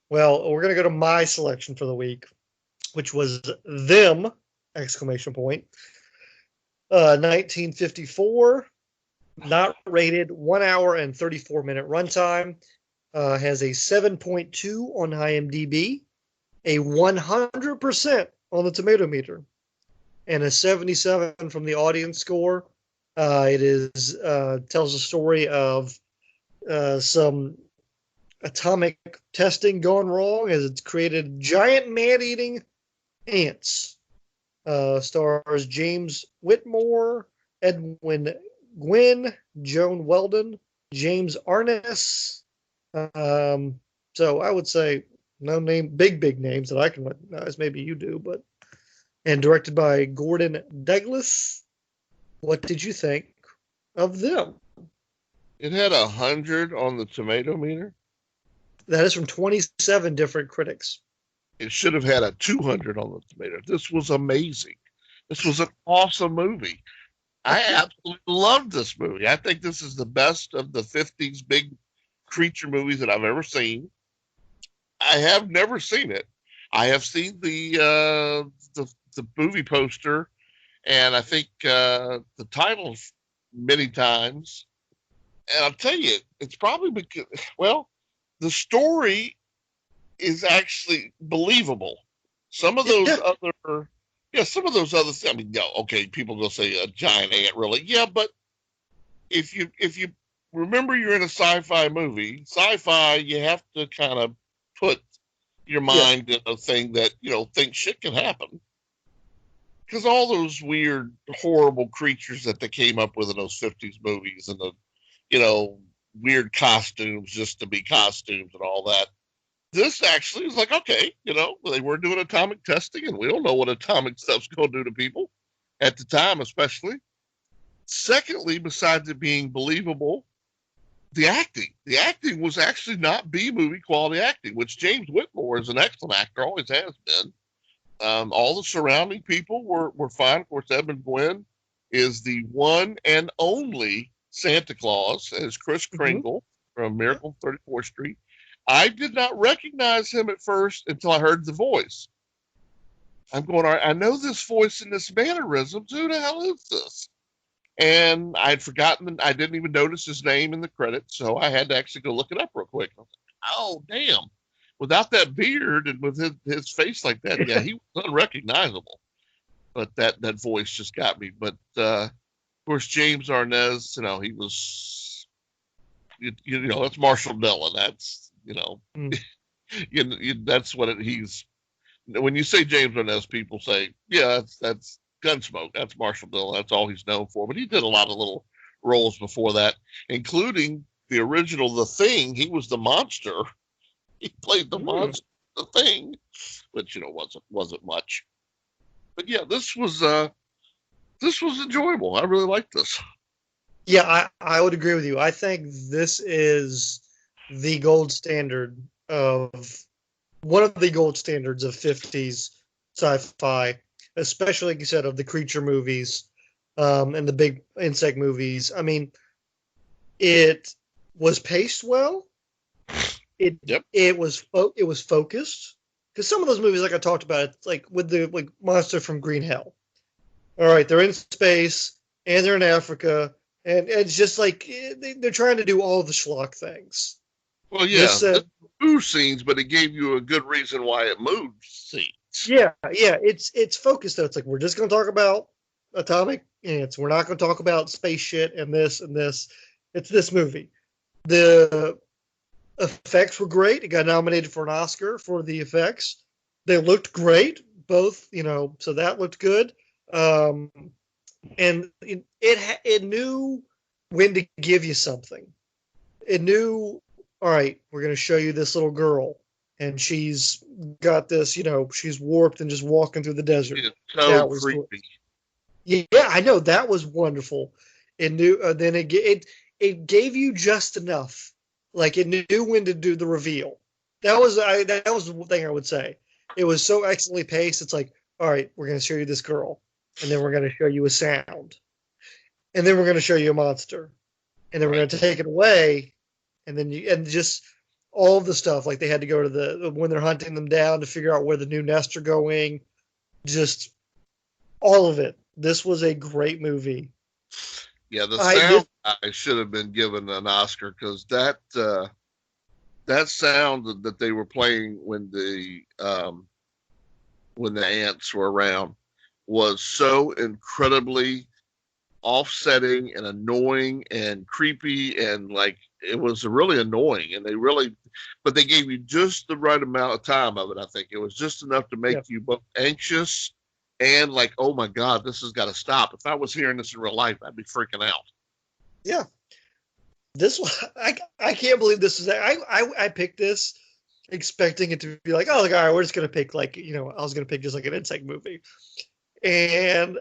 Well, we're going to go to my selection for the week, which was Them! Exclamation point. 1954, not rated, 1 hour and 34-minute runtime. Has a 7.2 on IMDb, a 100% on the tomato meter, and a 77 from the audience score. It is tells the story of some atomic testing gone wrong as it's created giant man-eating ants. Stars James Whitmore, Edwin Gwynn, Joan Weldon, James Arness. So I would say no name, big names that I can recognize. Maybe you do, but and directed by Gordon Douglas. What did you think of Them? It had 100 on the tomato meter. That is from 27 different critics. It should have had a 200 on the tomato. This was amazing. This was an awesome movie. I absolutely love this movie. I think this is the best of the 50s big creature movies that I've ever seen. I have never seen it. I have seen the movie poster, and I think the titles many times. And I'll tell you, it's probably because, well, the story is actually believable. Some of those Yeah. other, yeah, some of those other things. I mean, yeah, okay, people will say a giant ant, really, yeah, but if you remember you're in a sci-fi movie, sci-fi, you have to kind of put your Yeah. mind in a thing that think shit can happen. Because all those weird, horrible creatures that they came up with in those 50s movies and the, you know, weird costumes just to be costumes and all that. This actually is like, okay, they were doing atomic testing and we don't know what atomic stuff's going to do to people at the time, especially. Secondly, besides it being believable, the acting. The acting was actually not B movie quality acting, which James Whitmore is an excellent actor, always has been. All the surrounding people were fine. Of course, Edmund Gwynn is the one and only Santa Claus as Chris Mm-hmm. Kringle from Miracle on 34th Street. I did not recognize him at first until I heard the voice. I'm going, all right, I know this voice and this mannerisms. Who the hell is this? And I'd forgotten, I didn't even notice his name in the credits, so I had to actually go look it up real quick. I was like, oh, damn. Without that beard and with his face like that, yeah, he was unrecognizable. But that voice just got me. But of course, James Arnaz, he was, that's Marshall Dillon. That's, Mm. that's what he's. When you say James Arnaz, people say, yeah, that's Gunsmoke. That's Marshall Dillon. That's all he's known for. But he did a lot of little roles before that, including the original The Thing. He was the monster. He played the Mm. monster, The Thing, which wasn't much. But yeah, this was enjoyable. I really liked this. Yeah, I would agree with you. I think this is the gold standard of one of the gold standards of 50s sci-fi, especially like you said, of the creature movies, and the big insect movies. I mean, it was paced well. It Yep. it was focused because some of those movies, like I talked about, it's like with the like Monster from Green Hell. All right, they're in space and they're in Africa, and it's just like they're trying to do all the schlock things. Well, yeah, This, this moved scenes, but it gave you a good reason why it moved scenes. yeah, it's focused though. It's like we're just going to talk about atomic ants. We're not going to talk about space shit and this and this. It's this movie. The effects were great. It got nominated for an Oscar for the effects. They looked great, both. So that looked good. Um, and it knew when to give you something. It knew, all right, we're going to show you this little girl, and she's got this, she's warped and just walking through the desert. It's so That was cool. creepy. Yeah, I know that was wonderful. It knew, then it gave you just enough, like it knew when to do the reveal. That was the thing I would say. It was so excellently paced. It's like, all right, we're going to show you this girl, and then we're going to show you a sound, and then we're going to show you a monster, and then we're Right. going to take it away, and then you and just all the stuff. Like they had to go to when they're hunting them down to figure out where the new nests are going. Just all of it. This was a great movie. Yeah, the I sound this I should have been given an Oscar because that sound that they were playing when the ants were around was so incredibly offsetting and annoying and creepy, and like it was really annoying, and but they gave you just the right amount of time of it. I think it was just enough to make yeah you both anxious and like, oh my god, this has got to stop. If I was hearing this in real life, I'd be freaking out. yeah. This one I can't believe this is I picked this expecting it to be like, oh, like, all right, we're just gonna pick like, I was gonna pick just like an insect movie. And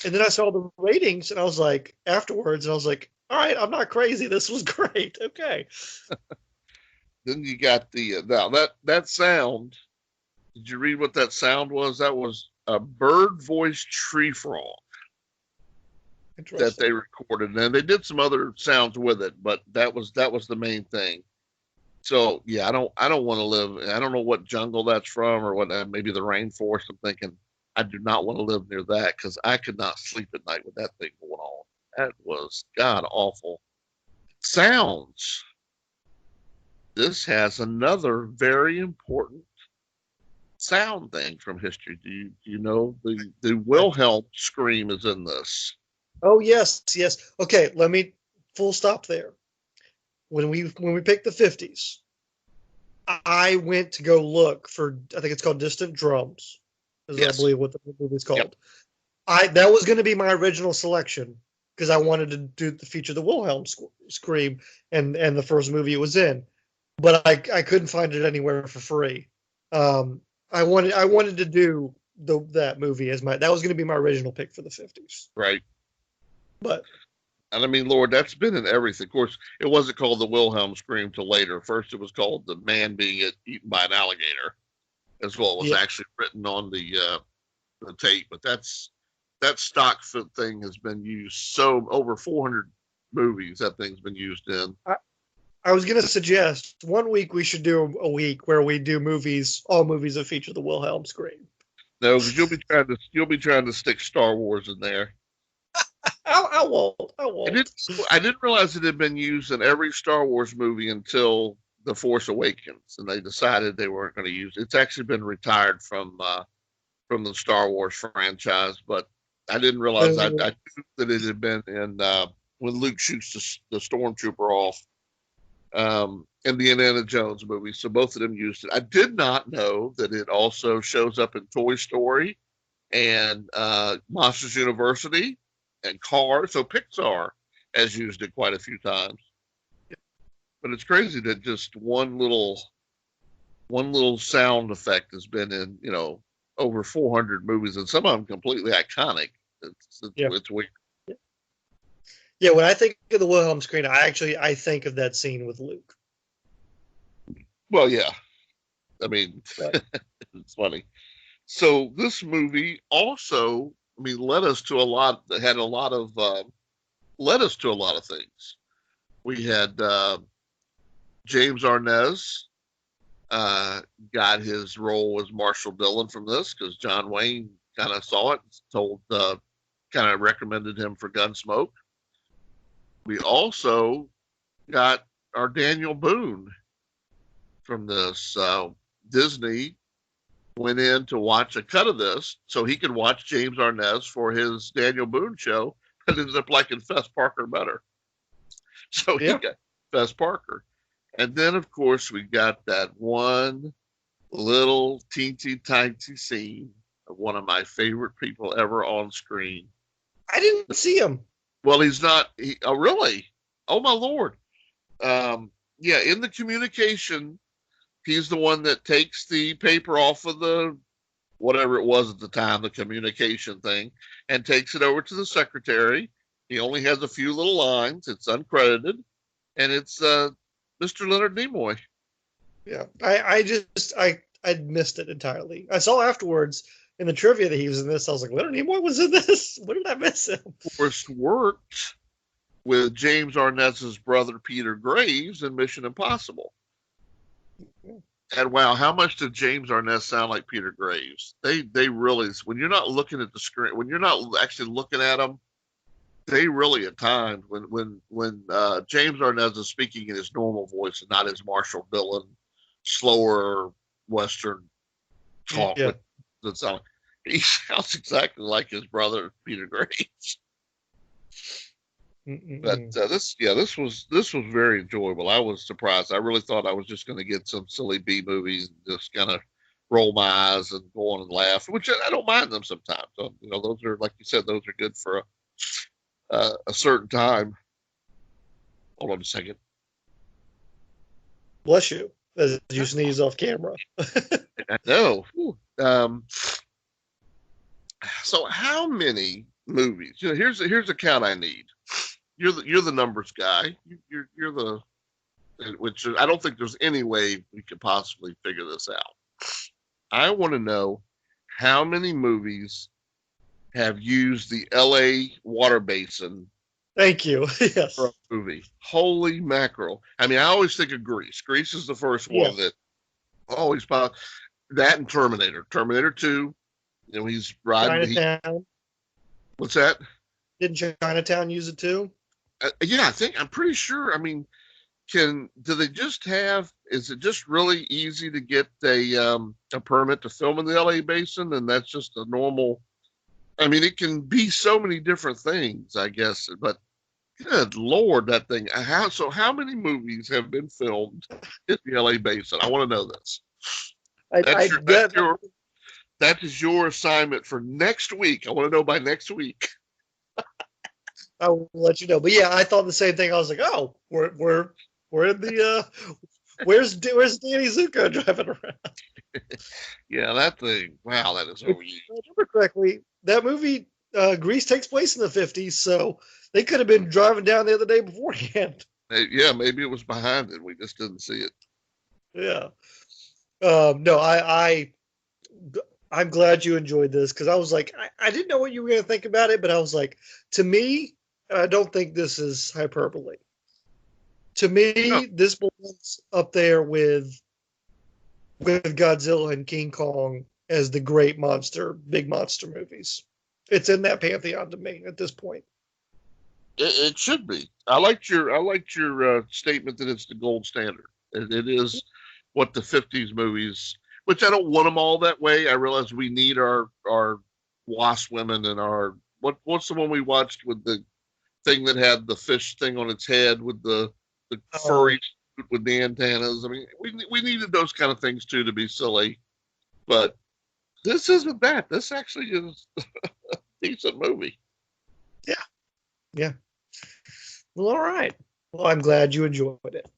then I saw the ratings and I was like, afterwards, and I was like, all right, I'm not crazy. This was great. Okay. Then you got the now that sound. Did you read what that sound was? That was a bird voice tree frog that Interesting. they recorded, and they did some other sounds with it, but that was the main thing. So yeah, I don't want to live. I don't know what jungle that's from or what. Maybe the rainforest. I'm thinking I do not want to live near that because I could not sleep at night with that thing going on. That was god awful sounds. This has another very important sound thing from history. Do you know the Okay. Wilhelm scream is in this? Oh yes, yes. Okay, let me full stop there. When we picked the 50s, I went to go look for, I think it's called Distant Drums, is I Yes. believe what the movie's Yep. called. I That was going to be my original selection because I wanted to do the feature the Wilhelm scream and the first movie it was in, but I couldn't find it anywhere for free. Um, I wanted to do that movie as that was going to be my original pick for the 50s, Right. but And I mean, Lord, that's been in everything. Of course, it wasn't called the Wilhelm scream till later. First, it was called the man being eaten by an alligator, as well. It was yeah, actually written on the tape. But that stock thing has been used so over 400 movies that thing's been used in. I, I was going to suggest one week we should do a week where we do all movies that feature the Wilhelm scream. No, because you'll be trying to stick Star Wars in there. I won't. I I won't. didn't I didn't realize it had been used in every Star Wars movie until The Force Awakens, and they decided they weren't going to use it. It's actually been retired from the Star Wars franchise, but I didn't realize I knew that it had been in when Luke shoots the stormtrooper off in the Indiana Jones movie. So both of them used it. I did not know that it also shows up in Toy Story and Monsters University and Cars. So Pixar has used it quite a few times. But it's crazy that just one little sound effect has been in over 400 movies, and some of them completely iconic. Yeah. It's weird. Yeah, when I think of the Wilhelm scream, I think of that scene with Luke. Well, yeah, I mean, But it's funny. So this movie also, I mean, led us to a lot. Had a lot of led us to a lot of things. We had James Arnaz uh, got his role as Marshall Dillon from this because John Wayne kind of saw it, kind of recommended him for Gunsmoke. We also got our Daniel Boone from this. Disney went in to watch a cut of this so he could watch James Arnaz for his Daniel Boone show, but ended up liking Fess Parker better. So he yeah, got Fess Parker. And then, of course, we got that one little teensy tiny scene of one of my favorite people ever on screen. I didn't see him. Well, he's not. Oh, really? Oh, my Lord. Yeah, in the communication, he's the one that takes the paper off of the whatever it was at the time, the communication thing, and takes it over to the secretary. He only has a few little lines. It's uncredited, and it's Mr. Leonard Nimoy. Yeah, I missed it entirely. I saw afterwards in the trivia that he was in this. I was like, Leonard Nimoy was in this. When did I miss him? Of course, worked with James Arnett's brother Peter Graves in Mission Impossible. And wow, how much did James Arness sound like Peter Graves? They really, when you're not looking at the screen, when you're not actually looking at them, they really at times when James Arness is speaking in his normal voice and not his Marshall Dillon slower Western talk Yeah. with the sound, he sounds exactly like his brother Peter Graves. But Mm-mm-mm. this was very enjoyable. I was surprised. I really thought I was just going to get some silly B movies and just kind of roll my eyes and go on and laugh, which I don't mind them sometimes. So, those are, like you said, those are good for a certain time. Hold on a second. Bless you as you sneeze off camera. I know. So how many movies? Here's a count I need. You're the numbers guy. You're the which I don't think there's any way we could possibly figure this out. I want to know how many movies have used the LA water basin Thank you. for Yes. a movie. Holy mackerel. I mean, I always think of Grease. Grease is the first Yeah. one that always pops. That and Terminator. Terminator 2, he's riding Chinatown. what's that? Didn't Chinatown use it too? Yeah, I'm pretty sure. I mean, do they just have, is it just really easy to get a permit to film in the LA basin, and that's just a normal, I mean, it can be so many different things, I guess, but good Lord, that thing. How many movies have been filmed in the LA basin? I want to know this. I, That's I your that's that your that is your assignment for next week. I want to know by next week. I will let you know. But yeah, I thought the same thing. I was like, oh, we're in the where's Danny Zuko driving around? Yeah, that thing. Wow, that is If overused. I remember correctly, that movie Grease takes place in the 50s, so they could have been driving down the other day beforehand. Yeah, maybe it was behind it. We just didn't see it. Yeah. No, I'm glad you enjoyed this because I was like, I didn't know what you were going to think about it, but I was like, to me, I don't think this is hyperbole. To No, me, this belongs up there with Godzilla and King Kong as the great big monster movies. It's in that pantheon to me at this point. it should be. I liked your statement that it's the gold standard. It is what the '50s movies, which I don't want them all that way. I realize we need our wasp women and our what's the one we watched with the thing that had the fish thing on its head with the Oh, furry suit with the antennas. I mean, we needed those kind of things too to be silly, but this isn't that. This actually is a decent movie. yeah, yeah. Well, all right. Well, I'm glad you enjoyed it.